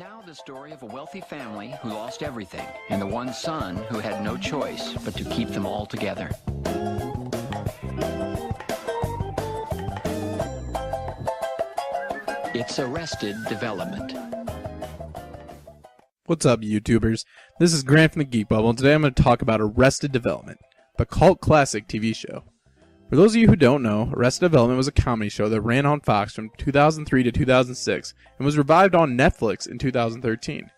Now the story of a wealthy family who lost everything, and the one son who had no choice but to keep them all together. It's Arrested Development. What's up, YouTubers? This is Grant from the Geek Bubble, and today I'm going to talk about Arrested Development, the cult classic TV show. For those of you who don't know, Arrested Development was a comedy show that ran on Fox from 2003 to 2006 and was revived on Netflix in 2013.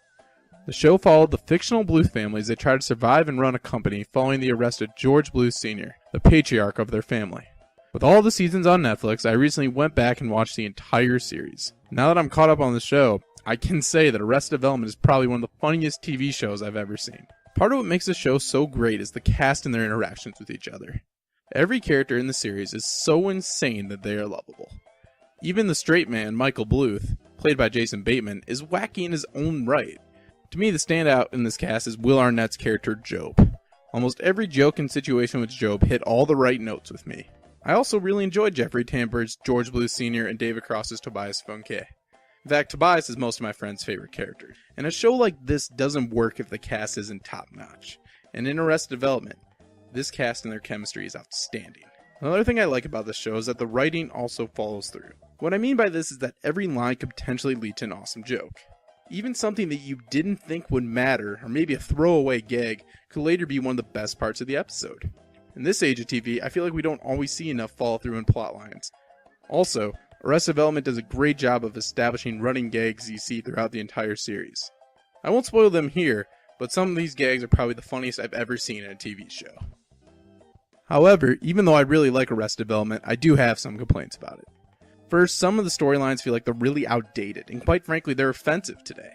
The show followed the fictional Bluth family as they tried to survive and run a company following the arrest of George Bluth Sr., the patriarch of their family. With all the seasons on Netflix, I recently went back and watched the entire series. Now that I'm caught up on the show, I can say that Arrested Development is probably one of the funniest TV shows I've ever seen. Part of what makes the show so great is the cast and their interactions with each other. Every character in the series is so insane that they are lovable. Even the straight man, Michael Bluth, played by Jason Bateman, is wacky in his own right. To me, the standout in this cast is Will Arnett's character, Job. Almost every joke and situation with Job hit all the right notes with me. I also really enjoyed Jeffrey Tambor's George Bluth Sr. and David Cross's Tobias Funke. In fact, Tobias is most of my friends' favorite character. And a show like this doesn't work if the cast isn't top-notch. And in Arrested Development, this cast and their chemistry is outstanding. Another thing I like about this show is that the writing also follows through. What I mean by this is that every line could potentially lead to an awesome joke. Even something that you didn't think would matter, or maybe a throwaway gag, could later be one of the best parts of the episode. In this age of TV, I feel like we don't always see enough follow through in plot lines. Also, Arrested Development does a great job of establishing running gags you see throughout the entire series. I won't spoil them here, but some of these gags are probably the funniest I've ever seen in a TV show. However, even though I really like Arrested Development, I do have some complaints about it. First, some of the storylines feel like they're really outdated, and quite frankly, they're offensive today.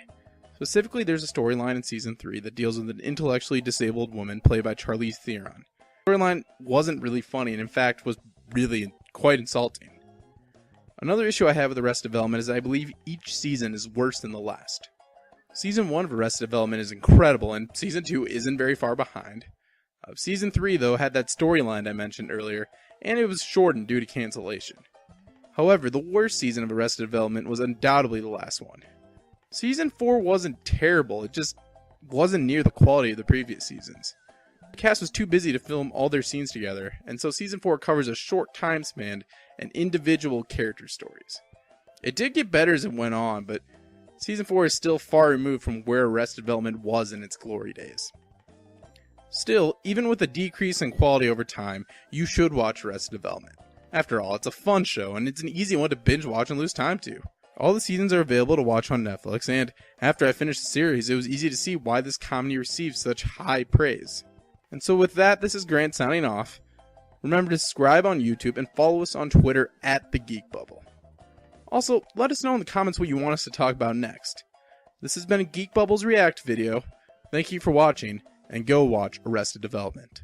Specifically, there's a storyline in Season 3 that deals with an intellectually disabled woman played by Charlize Theron. The storyline wasn't really funny, and in fact was really quite insulting. Another issue I have with Arrested Development is that I believe each season is worse than the last. Season 1 of Arrested Development is incredible, and Season 2 isn't very far behind. Season 3, though, had that storyline I mentioned earlier, and it was shortened due to cancellation. However, the worst season of Arrested Development was undoubtedly the last one. Season 4 wasn't terrible, it just wasn't near the quality of the previous seasons. The cast was too busy to film all their scenes together, and so Season 4 covers a short time span and individual character stories. It did get better as it went on, but Season 4 is still far removed from where Arrested Development was in its glory days. Still, even with a decrease in quality over time, you should watch Arrested Development. After all, it's a fun show, and it's an easy one to binge watch and lose time to. All the seasons are available to watch on Netflix, and after I finished the series, it was easy to see why this comedy received such high praise. And so with that, this is Grant signing off. Remember to subscribe on YouTube and follow us on Twitter at thegeekbubble. Also, let us know in the comments what you want us to talk about next. This has been a Geek Bubbles React video. Thank you for watching, and go watch Arrested Development.